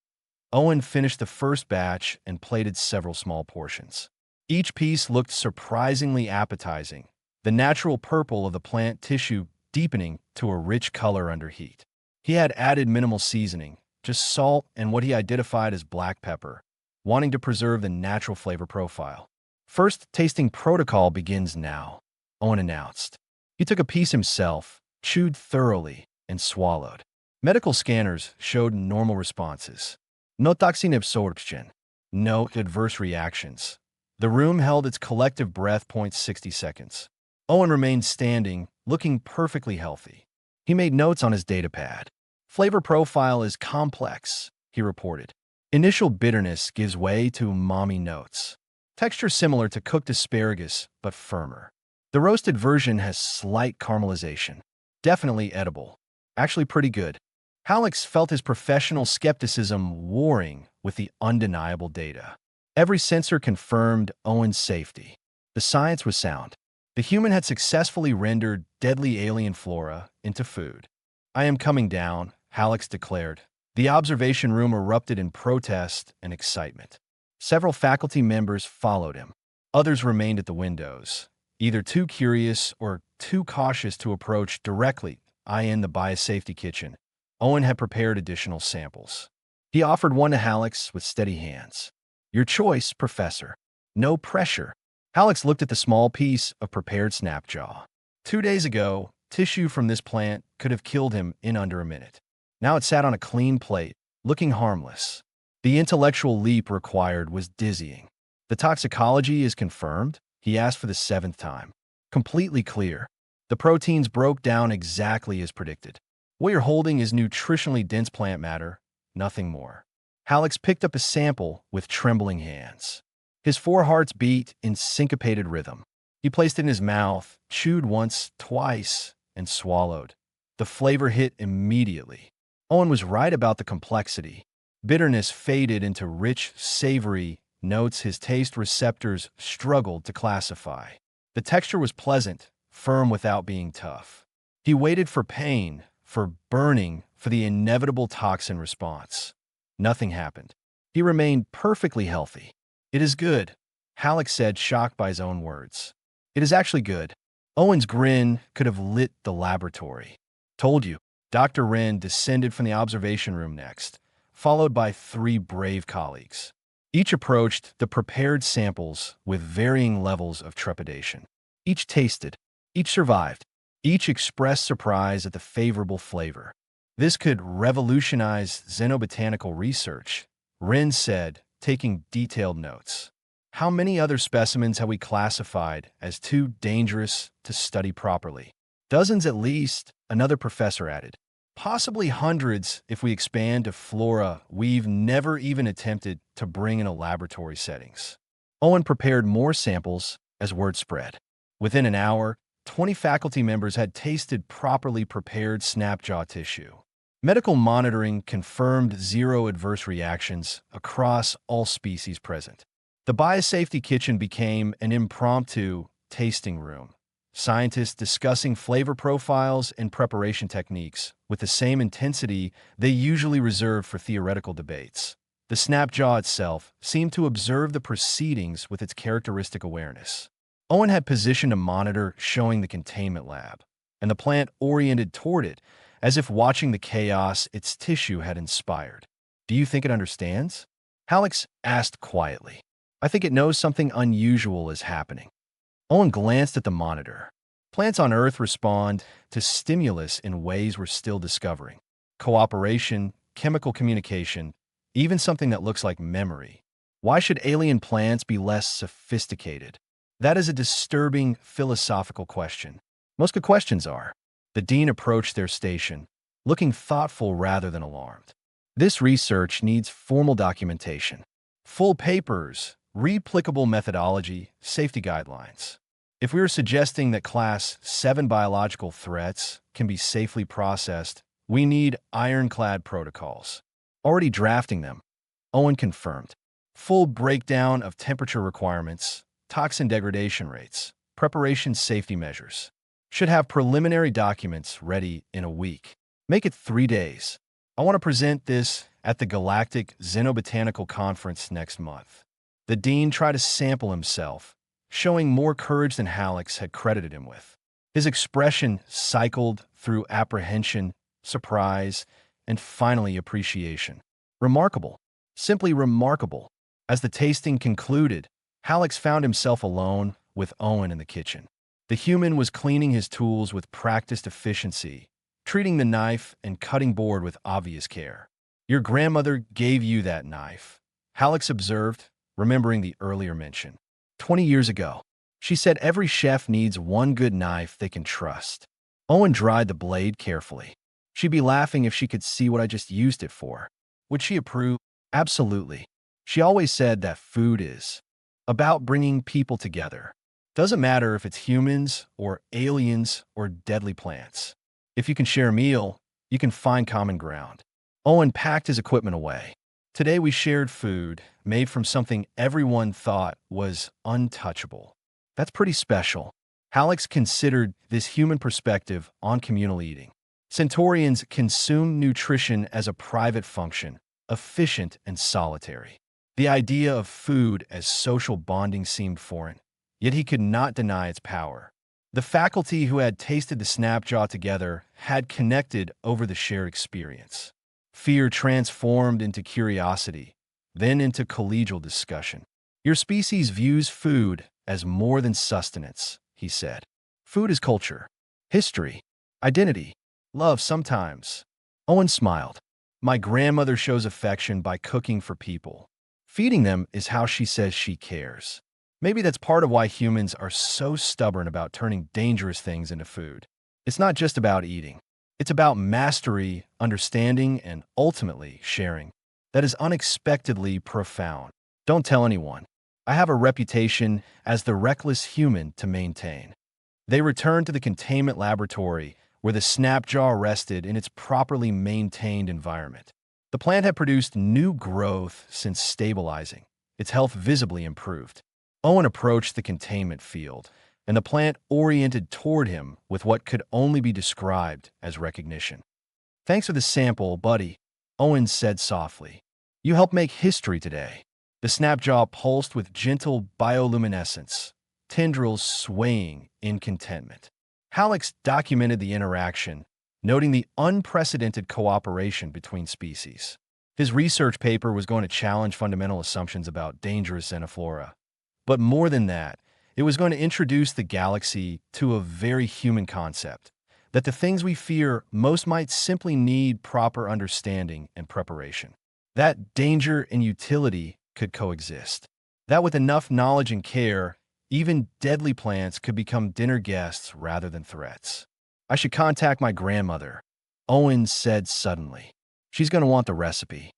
Owen finished the first batch and plated several small portions. Each piece looked surprisingly appetizing, the natural purple of the plant tissue deepening to a rich color under heat. He had added minimal seasoning, just salt and what he identified as black pepper, wanting to preserve the natural flavor profile. First tasting protocol begins now, Owen announced. He took a piece himself, chewed thoroughly, and swallowed. Medical scanners showed normal responses. No toxin absorption. No adverse reactions. The room held its collective breath. 60 seconds. Owen remained standing, looking perfectly healthy. He made notes on his datapad. Flavor profile is complex, he reported. Initial bitterness gives way to umami notes. Texture similar to cooked asparagus, but firmer. The roasted version has slight caramelization. Definitely edible. Actually pretty good. Hallex felt his professional skepticism warring with the undeniable data. Every sensor confirmed Owen's safety. The science was sound. The human had successfully rendered deadly alien flora into food. I am coming down, Hallex declared. The observation room erupted in protest and excitement. Several faculty members followed him. Others remained at the windows, either too curious or too cautious to approach directly in the biosafety kitchen. Owen had prepared additional samples. He offered one to Hallex with steady hands. Your choice, Professor. No pressure. Hallex looked at the small piece of prepared snapjaw. 2 days ago, tissue from this plant could have killed him in under a minute. Now it sat on a clean plate, looking harmless. The intellectual leap required was dizzying. The toxicology is confirmed, he asked for the 7th time. Completely clear. The proteins broke down exactly as predicted. What you're holding is nutritionally dense plant matter, nothing more. Hallex picked up a sample with trembling hands. His 4 hearts beat in syncopated rhythm. He placed it in his mouth, chewed once, twice, and swallowed. The flavor hit immediately. Owen was right about the complexity. Bitterness faded into rich, savory notes his taste receptors struggled to classify. The texture was pleasant, firm without being tough. He waited for pain, for burning, for the inevitable toxin response. Nothing happened. He remained perfectly healthy. "It is good," Halleck said, shocked by his own words. "It is actually good." Owen's grin could have lit the laboratory. "Told you." Dr. Wren descended from the observation room next, followed by 3 brave colleagues. Each approached the prepared samples with varying levels of trepidation. Each tasted. Each survived. Each expressed surprise at the favorable flavor. "This could revolutionize xenobotanical research," Wren said, taking detailed notes. "How many other specimens have we classified as too dangerous to study properly?" "Dozens at least," another professor added. "Possibly hundreds if we expand to flora we've never even attempted to bring into laboratory settings." Owen prepared more samples as word spread. Within an hour, 20 faculty members had tasted properly prepared snapjaw tissue. Medical monitoring confirmed 0 adverse reactions across all species present. The biosafety kitchen became an impromptu tasting room. Scientists discussing flavor profiles and preparation techniques with the same intensity they usually reserve for theoretical debates. The snapjaw itself seemed to observe the proceedings with its characteristic awareness. Owen had positioned a monitor showing the containment lab, and the plant oriented toward it as if watching the chaos its tissue had inspired. "Do you think it understands?" Halleck asked quietly. "I think it knows something unusual is happening." Owen glanced at the monitor. Plants on Earth respond to stimulus in ways we're still discovering. Cooperation, chemical communication, even something that looks like memory. Why should alien plants be less sophisticated? That is a disturbing philosophical question. Most good questions are. The dean approached their station, looking thoughtful rather than alarmed. "This research needs formal documentation. Full papers, replicable methodology, safety guidelines. If we are suggesting that Class 7 biological threats can be safely processed, we need ironclad protocols." "Already drafting them," Owen confirmed. "Full breakdown of temperature requirements, toxin degradation rates, preparation safety measures. Should have preliminary documents ready in a week. Make it 3 days. I want to present this at the Galactic Xenobotanical Conference next month." The dean tried to sample himself, showing more courage than Halleck had credited him with. His expression cycled through apprehension, surprise, and finally appreciation. Remarkable. Simply remarkable. As the tasting concluded, Halleck found himself alone with Owen in the kitchen. The human was cleaning his tools with practiced efficiency, treating the knife and cutting board with obvious care. "Your grandmother gave you that knife," Halleck observed, remembering the earlier mention. 20 years ago. She said every chef needs one good knife they can trust." Owen dried the blade carefully. "She'd be laughing if she could see what I just used it for." "Would she approve?" "Absolutely. She always said that food is about bringing people together. Doesn't matter if it's humans or aliens or deadly plants. If you can share a meal, you can find common ground." Owen packed his equipment away. "Today we shared food made from something everyone thought was untouchable. That's pretty special." Halleck considered this human perspective on communal eating. Centaurians consumed nutrition as a private function, efficient and solitary. The idea of food as social bonding seemed foreign, yet he could not deny its power. The faculty who had tasted the snapjaw together had connected over the shared experience. Fear transformed into curiosity, then into collegial discussion. "Your species views food as more than sustenance," he said. "Food is culture, history, identity, love sometimes." Owen smiled. "My grandmother shows affection by cooking for people. Feeding them is how she says she cares. Maybe that's part of why humans are so stubborn about turning dangerous things into food. It's not just about eating. It's about mastery, understanding, and ultimately sharing. That is unexpectedly profound. Don't tell anyone. I have a reputation as the reckless human to maintain." They returned to the containment laboratory where the snapjaw rested in its properly maintained environment. The plant had produced new growth since stabilizing, its health visibly improved. Owen approached the containment field, and the plant oriented toward him with what could only be described as recognition. "Thanks for the sample, buddy," Owen said softly. "You helped make history today." The snapjaw pulsed with gentle bioluminescence, tendrils swaying in contentment. Hallex documented the interaction, noting the unprecedented cooperation between species. His research paper was going to challenge fundamental assumptions about dangerous xenoflora. But more than that, it was going to introduce the galaxy to a very human concept, that the things we fear most might simply need proper understanding and preparation. That danger and utility could coexist. That with enough knowledge and care, even deadly plants could become dinner guests rather than threats. "I should contact my grandmother," Owen said suddenly. "She's going to want the recipe."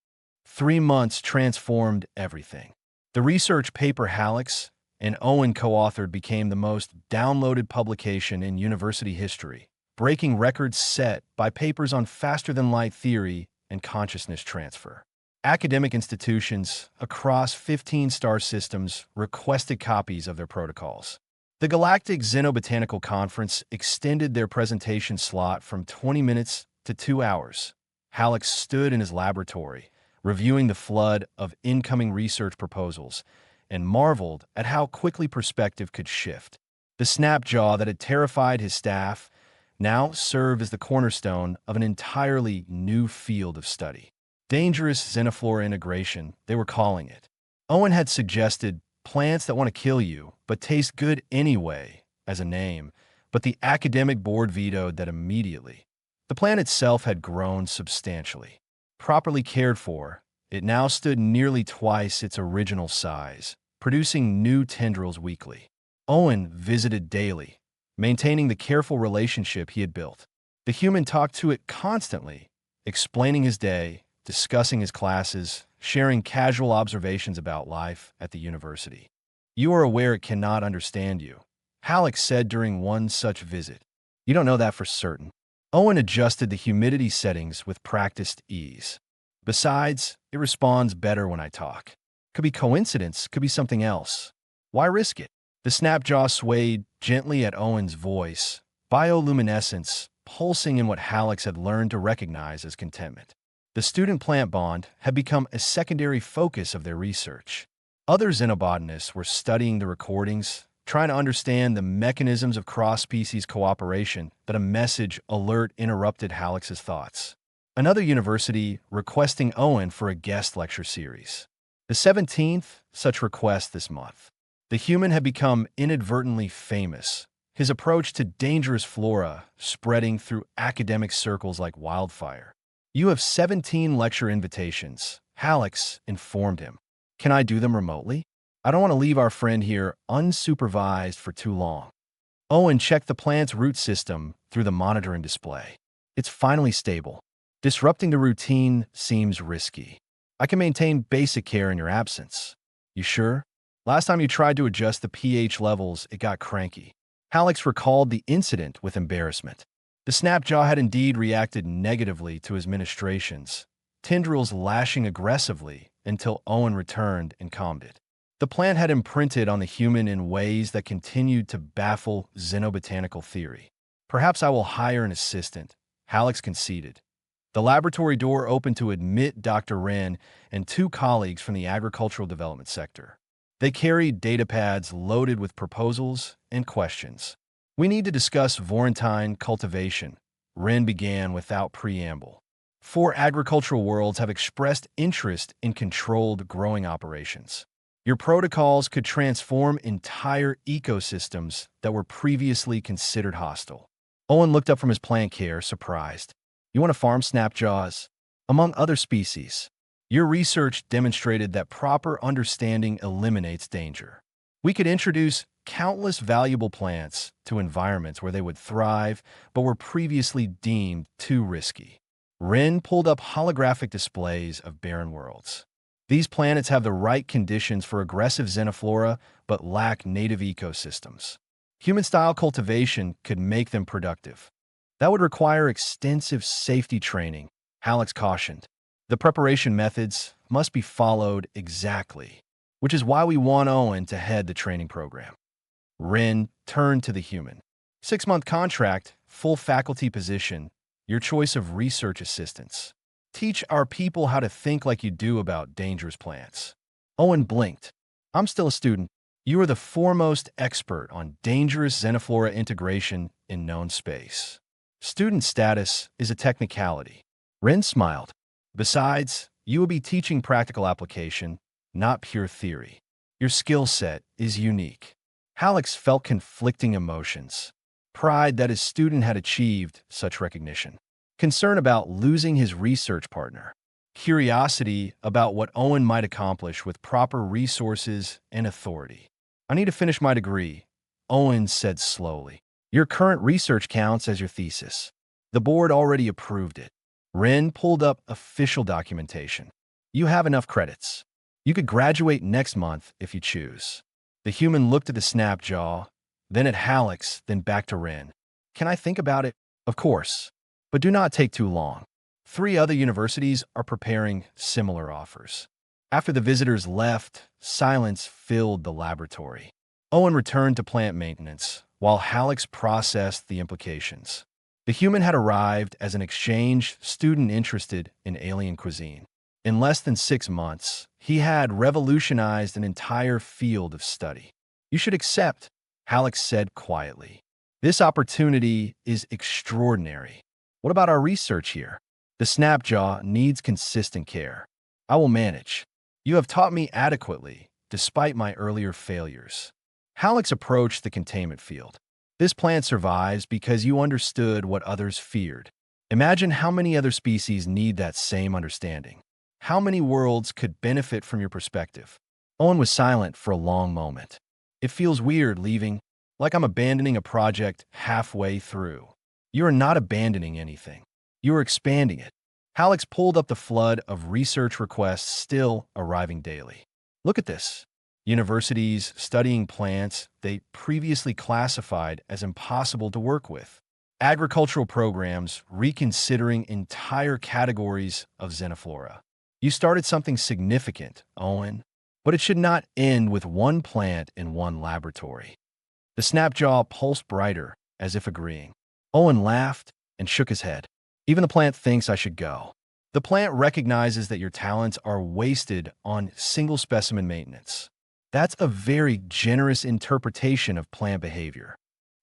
3 months transformed everything. The research paper Hallex and Owen co-authored became the most downloaded publication in university history, breaking records set by papers on faster-than-light theory and consciousness transfer. Academic institutions across 15 star systems requested copies of their protocols. The Galactic Xenobotanical Conference extended their presentation slot from 20 minutes to 2 hours. Hallex stood in his laboratory, reviewing the flood of incoming research proposals, and marveled at how quickly perspective could shift. The snapjaw that had terrified his staff now served as the cornerstone of an entirely new field of study. Dangerous xenoflora integration, they were calling it. Owen had suggested plants that want to kill you, but taste good anyway, as a name, but the academic board vetoed that immediately. The plant itself had grown substantially. Properly cared for, it now stood nearly twice its original size, producing new tendrils weekly. Owen visited daily, maintaining the careful relationship he had built. The human talked to it constantly, explaining his day, discussing his classes, sharing casual observations about life at the university. "You are aware it cannot understand you," Hallex said during one such visit. "You don't know that for certain." Owen adjusted the humidity settings with practiced ease. "Besides, it responds better when I talk. Could be coincidence, could be something else. Why risk it?" The snapjaw swayed gently at Owen's voice, bioluminescence pulsing in what Hallex had learned to recognize as contentment. The student-plant bond had become a secondary focus of their research. Other xenobotanists were studying the recordings, trying to understand the mechanisms of cross-species cooperation, but a message alert interrupted Hallex's thoughts. Another university requesting Owen for a guest lecture series. The 17th such request this month. The human had become inadvertently famous, his approach to dangerous flora spreading through academic circles like wildfire. "You have 17 lecture invitations," Hallex informed him. "Can I do them remotely? I don't want to leave our friend here unsupervised for too long." Owen checked the plant's root system through the monitoring display. "It's finally stable. Disrupting the routine seems risky. I can maintain basic care in your absence." "You sure? Last time you tried to adjust the pH levels, it got cranky." Hallex recalled the incident with embarrassment. The snapjaw had indeed reacted negatively to his ministrations, tendrils lashing aggressively until Owen returned and calmed it. The plant had imprinted on the human in ways that continued to baffle xenobotanical theory. "Perhaps I will hire an assistant," Hallex conceded. The laboratory door opened to admit Dr. Wren and 2 colleagues from the agricultural development sector. They carried datapads loaded with proposals and questions. "We need to discuss Vorentine cultivation," Wren began without preamble. 4 agricultural worlds have expressed interest in controlled growing operations. Your protocols could transform entire ecosystems that were previously considered hostile. Owen looked up from his plant care, surprised. "You want to farm snapjaws?" "Among other species. Your research demonstrated that proper understanding eliminates danger. We could introduce countless valuable plants to environments where they would thrive, but were previously deemed too risky." Wren pulled up holographic displays of barren worlds. "These planets have the right conditions for aggressive xenoflora, but lack native ecosystems. Human-style cultivation could make them productive. That would require extensive safety training," Hallex cautioned. The preparation methods must be followed exactly, which is why we want Owen to head the training program. Rin turned to the human. 6-month contract, full faculty position, your choice of research assistants. Teach our people how to think like you do about dangerous plants. Owen blinked. I'm still a student. You are the foremost expert on dangerous xenoflora integration in known space. Student status is a technicality. Rin smiled. Besides, you will be teaching practical application, not pure theory. Your skill set is unique. Hallex felt conflicting emotions. Pride that his student had achieved such recognition. Concern about losing his research partner. Curiosity about what Owen might accomplish with proper resources and authority. I need to finish my degree, Owen said slowly. Your current research counts as your thesis. The board already approved it. Rin pulled up official documentation. You have enough credits. You could graduate next month if you choose. The human looked at the snap jaw, then at Hallex, then back to Rin. Can I think about it? Of course. But do not take too long. 3 other universities are preparing similar offers. After the visitors left, silence filled the laboratory. Owen returned to plant maintenance, while Hallex processed the implications. The human had arrived as an exchange student interested in alien cuisine. In less than 6 months, he had revolutionized an entire field of study. You should accept, Hallex said quietly. This opportunity is extraordinary. What about our research here? The snapjaw needs consistent care. I will manage. You have taught me adequately, despite my earlier failures. Hallex approached the containment field. This plant survives because you understood what others feared. Imagine how many other species need that same understanding. How many worlds could benefit from your perspective? Owen was silent for a long moment. It feels weird leaving, like I'm abandoning a project halfway through. You are not abandoning anything. You are expanding it. Hallex pulled up the flood of research requests still arriving daily. Look at this. Universities studying plants they previously classified as impossible to work with. Agricultural programs reconsidering entire categories of xenoflora. You started something significant, Owen, but it should not end with one plant in one laboratory. The snapjaw pulsed brighter, as if agreeing. Owen laughed and shook his head. Even the plant thinks I should go. The plant recognizes that your talents are wasted on single specimen maintenance. That's a very generous interpretation of plant behavior.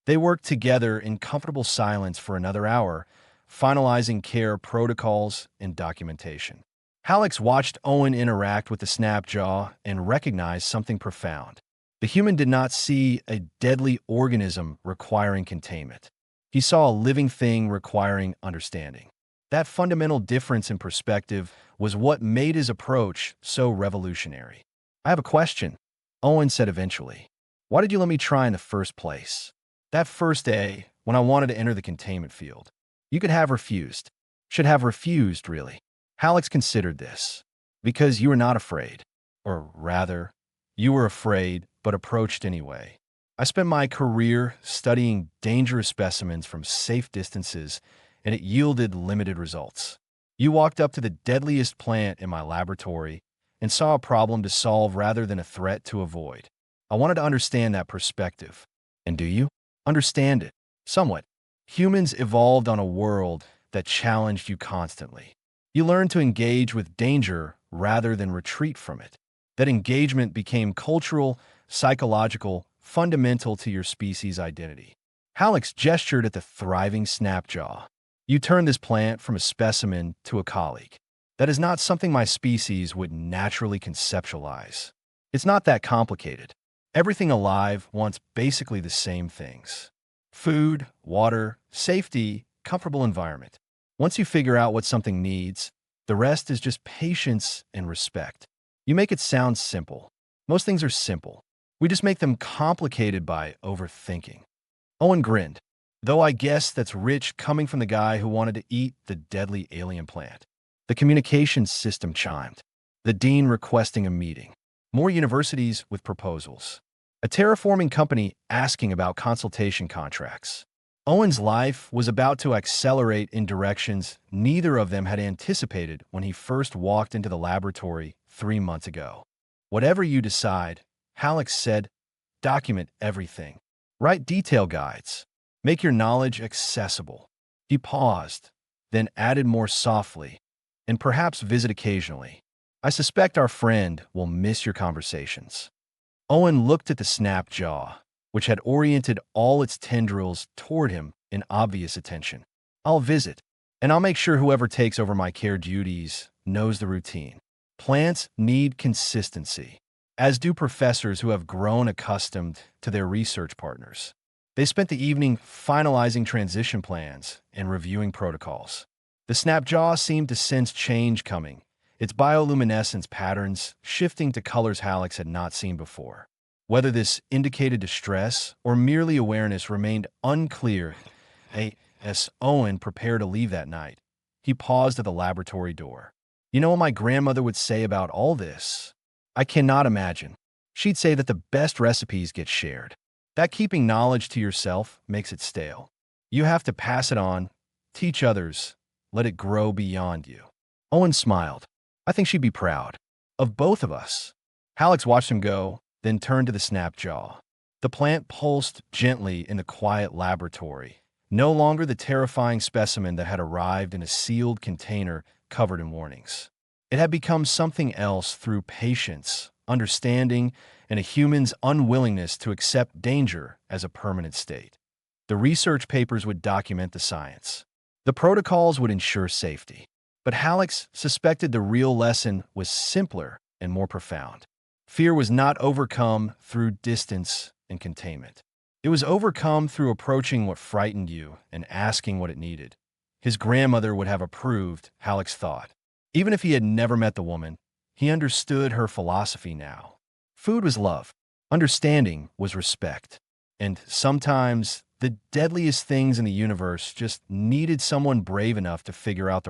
They worked together in comfortable silence for another hour, finalizing care protocols and documentation. Hallex watched Owen interact with the snapjaw and recognized something profound. The human did not see a deadly organism requiring containment. He saw a living thing requiring understanding. That fundamental difference in perspective was what made his approach so revolutionary. I have a question, Owen said eventually. Why did you let me try in the first place? That first day, when I wanted to enter the containment field. You could have refused. Should have refused, really. Hallex considered this. Because you were not afraid. Or rather, you were afraid, but approached anyway. I spent my career studying dangerous specimens from safe distances, and it yielded limited results. You walked up to the deadliest plant in my laboratory and saw a problem to solve rather than a threat to avoid. I wanted to understand that perspective. And do you? Understand it. Somewhat. Humans evolved on a world that challenged you constantly. You learned to engage with danger rather than retreat from it. That engagement became cultural, psychological, fundamental to your species' identity. Hallex gestured at the thriving snapjaw. You turned this plant from a specimen to a colleague. That is not something my species would naturally conceptualize. It's not that complicated. Everything alive wants basically the same things. Food, water, safety, comfortable environment. Once you figure out what something needs, the rest is just patience and respect. You make it sound simple. Most things are simple. We just make them complicated by overthinking. Owen grinned. Though I guess that's rich coming from the guy who wanted to eat the deadly alien plant. The communications system chimed. The dean requesting a meeting. More universities with proposals. A terraforming company asking about consultation contracts. Owen's life was about to accelerate in directions neither of them had anticipated when he first walked into the laboratory 3 months ago. Whatever you decide, Halleck said, document everything. Write detail guides. Make your knowledge accessible. He paused, then added more softly, and perhaps visit occasionally. I suspect our friend will miss your conversations. Owen looked at the snap jaw, which had oriented all its tendrils toward him in obvious attention. I'll visit, and I'll make sure whoever takes over my care duties knows the routine. Plants need consistency, as do professors who have grown accustomed to their research partners. They spent the evening finalizing transition plans and reviewing protocols. The snapjaw seemed to sense change coming, its bioluminescence patterns shifting to colors Halleck had not seen before. Whether this indicated distress or merely awareness remained unclear. As Owen prepared to leave that night, he paused at the laboratory door. You know what my grandmother would say about all this? I cannot imagine. She'd say that the best recipes get shared. That keeping knowledge to yourself makes it stale. You have to pass it on, teach others, let it grow beyond you. Owen smiled. I think she'd be proud. Of both of us. Halleck watched him go, then turned to the snapjaw. The plant pulsed gently in the quiet laboratory, no longer the terrifying specimen that had arrived in a sealed container covered in warnings. It had become something else through patience, understanding, and a human's unwillingness to accept danger as a permanent state. The research papers would document the science. The protocols would ensure safety. But Halleck suspected the real lesson was simpler and more profound. Fear was not overcome through distance and containment. It was overcome through approaching what frightened you and asking what it needed. His grandmother would have approved, Halleck thought. Even if he had never met the woman, he understood her philosophy now. Food was love. Understanding was respect. And sometimes the deadliest things in the universe just needed someone brave enough to figure out the